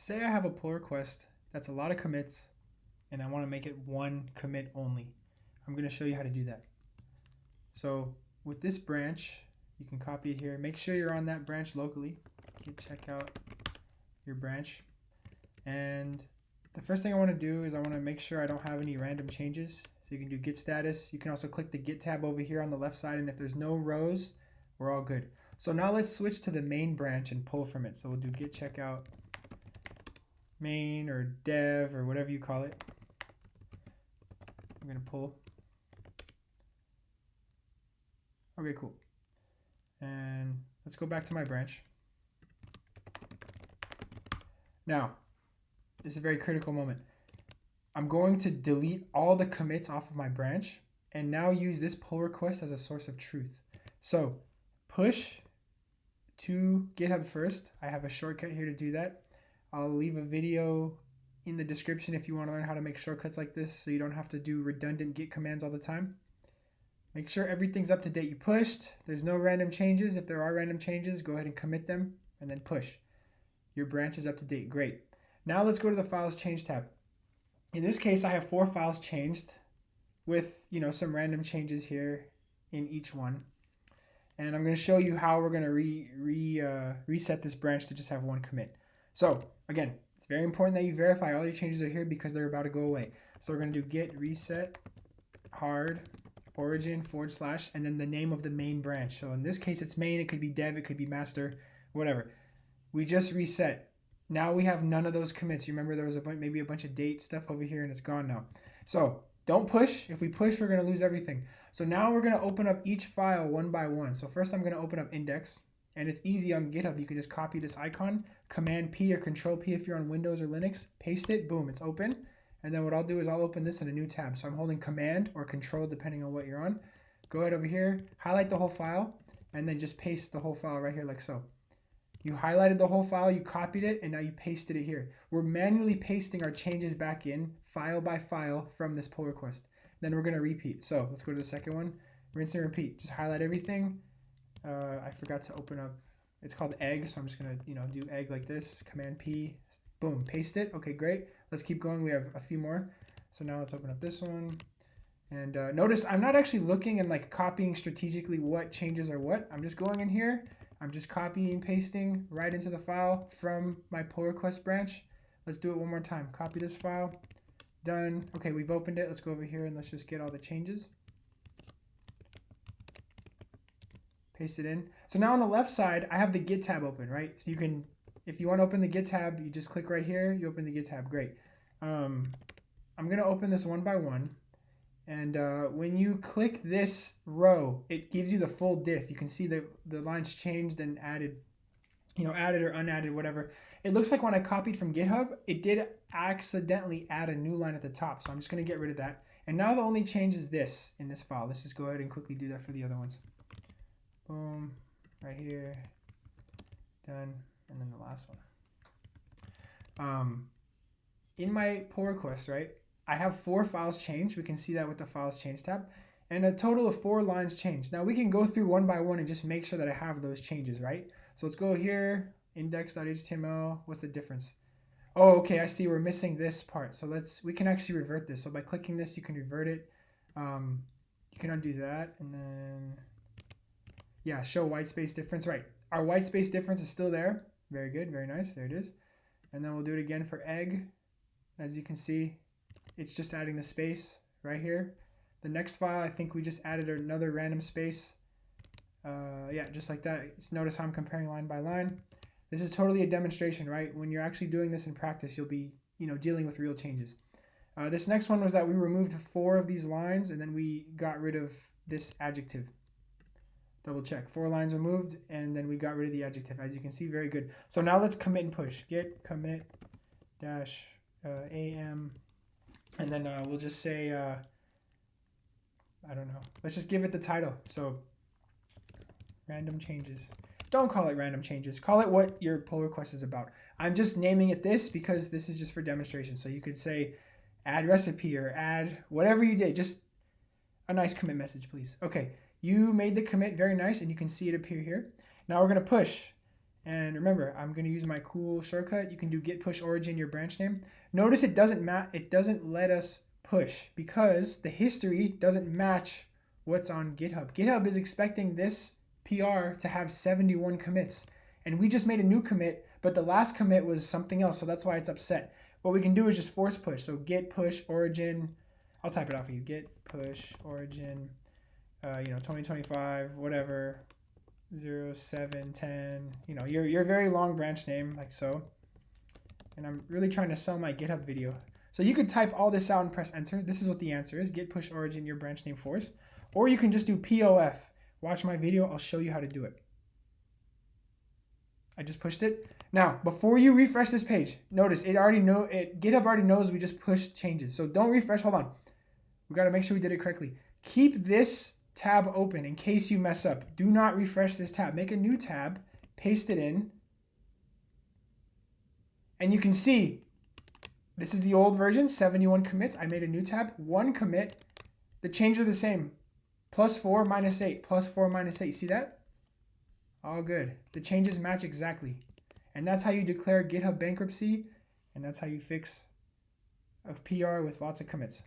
say I have a pull request that's a lot of commits and I want to make it one commit only. I'm going to show you how to do that. So with this branch, you can copy it here. Make sure you're on that branch locally. Check out your branch. And the first thing I want to do is I want to make sure I don't have any random changes. So you can do git status. You can also click the git tab over here on the left side, and if there's no rows, we're all good. So now let's switch to the main branch and pull from it. So we'll do git checkout main or dev or whatever you call it. I'm going to pull. Okay, cool. And let's go back to my branch. Now, this is a very critical moment. I'm going to delete all the commits off of my branch and now use this pull request as a source of truth. So push to GitHub first. I have a shortcut here to do that. I'll leave a video in the description if you want to learn how to make shortcuts like this so you don't have to do redundant git commands all the time. Make sure everything's up to date. You pushed. There's no random changes. If there are random changes, go ahead and commit them and then push. Your branch is up to date. Great. Now let's go to the Files Change tab. In this case, I have 4 files changed with some random changes here in each one. And I'm going to show you how we're going to reset this branch to just have one commit. So again, it's very important that you verify all your changes are here because they're about to go away. So we're going to do git reset hard origin / and then the name of the main branch. So in this case, it's main. It could be dev. It could be master, whatever. We just reset. Now we have none of those commits. You remember there was maybe a bunch of date stuff over here and it's gone now. So don't push. If we push, we're going to lose everything. So now we're going to open up each file one by one. So first I'm going to open up index, and it's easy on GitHub. You can just copy this icon, Command P or Control P if you're on Windows or Linux, paste it, boom, it's open. And then what I'll do is I'll open this in a new tab. So I'm holding Command or Control depending on what you're on. Go ahead over here, highlight the whole file, and then just paste the whole file right here like so. You highlighted the whole file, you copied it, and now you pasted it here. We're manually pasting our changes back in file by file from this pull request. Then we're going to repeat. So let's go to the second one. Rinse and repeat. Just highlight everything. I forgot to open up. It's called egg, so I'm just going to do egg like this. Command P. Boom. Paste it. Okay, great. Let's keep going. We have a few more. So now let's open up this one. And notice I'm not actually looking and copying strategically what changes are what. I'm just going in here. I'm just copying and pasting right into the file from my pull request branch. Let's do it one more time. Copy this file. Done. Okay, we've opened it. Let's go over here and let's just get all the changes. Paste it in. So now on the left side, I have the Git tab open, right? So you can, if you want to open the Git tab, you just click right here. You open the Git tab. Great. I'm going to open this one by one. And when you click this row, it gives you the full diff. You can see that the lines changed and added, added or unadded, whatever. It looks like when I copied from GitHub, it did accidentally add a new line at the top. So I'm just going to get rid of that. And now the only change is this in this file. Let's just go ahead and quickly do that for the other ones. Boom, right here, done, and then the last one. In my pull request, right? I have 4 files changed. We can see that with the Files Change tab. And a total of 4 lines changed. Now we can go through one by one and just make sure that I have those changes, right? So let's go here, index.html. What's the difference? Oh, okay, I see we're missing this part. So we can actually revert this. So by clicking this, you can revert it. You can undo that. And then, yeah, show white space difference. Right, our white space difference is still there. Very good, very nice. There it is. And then we'll do it again for egg. As you can see, it's just adding the space right here. The next file, I think we just added another random space. Yeah, just like that. Just notice how I'm comparing line by line. This is totally a demonstration, right? When you're actually doing this in practice, you'll be, dealing with real changes. This next one was that we removed 4 of these lines and then we got rid of this adjective. Double check. 4 lines removed and then we got rid of the adjective. As you can see, very good. So now let's commit and push. Git commit dash am. And then we'll just say, I don't know. Let's just give it the title. So random changes. Don't call it random changes. Call it what your pull request is about. I'm just naming it this because this is just for demonstration. So you could say add recipe or add whatever you did. Just a nice commit message, please. Okay, you made the commit very nice and you can see it appear here. Now we're going to push. And remember, I'm going to use my cool shortcut. You can do git push origin your branch name. Notice it doesn't let us push because the history doesn't match what's on GitHub. GitHub is expecting this PR to have 71 commits. And we just made a new commit, but the last commit was something else, so that's why it's upset. What we can do is just force push. So git push origin, I'll type it out for you. Git push origin, 2025, whatever, 0710, your very long branch name, like so. And I'm really trying to sell my GitHub video. So you could type all this out and press enter. This is what the answer is, git push origin your branch name force. Or you can just do POF. Watch my video, I'll show you how to do it. I just pushed it. Now, before you refresh this page, notice GitHub already knows we just pushed changes. So don't refresh, hold on. We gotta make sure we did it correctly. Keep this tab open in case you mess up. Do not refresh this tab. Make a new tab, paste it in, and you can see this is the old version, 71 commits. I made a new tab, 1 commit. The changes are the same. +4, -8, +4, -8. You see that? All good. The changes match exactly. And that's how you declare GitHub bankruptcy, and that's how you fix a PR with lots of commits.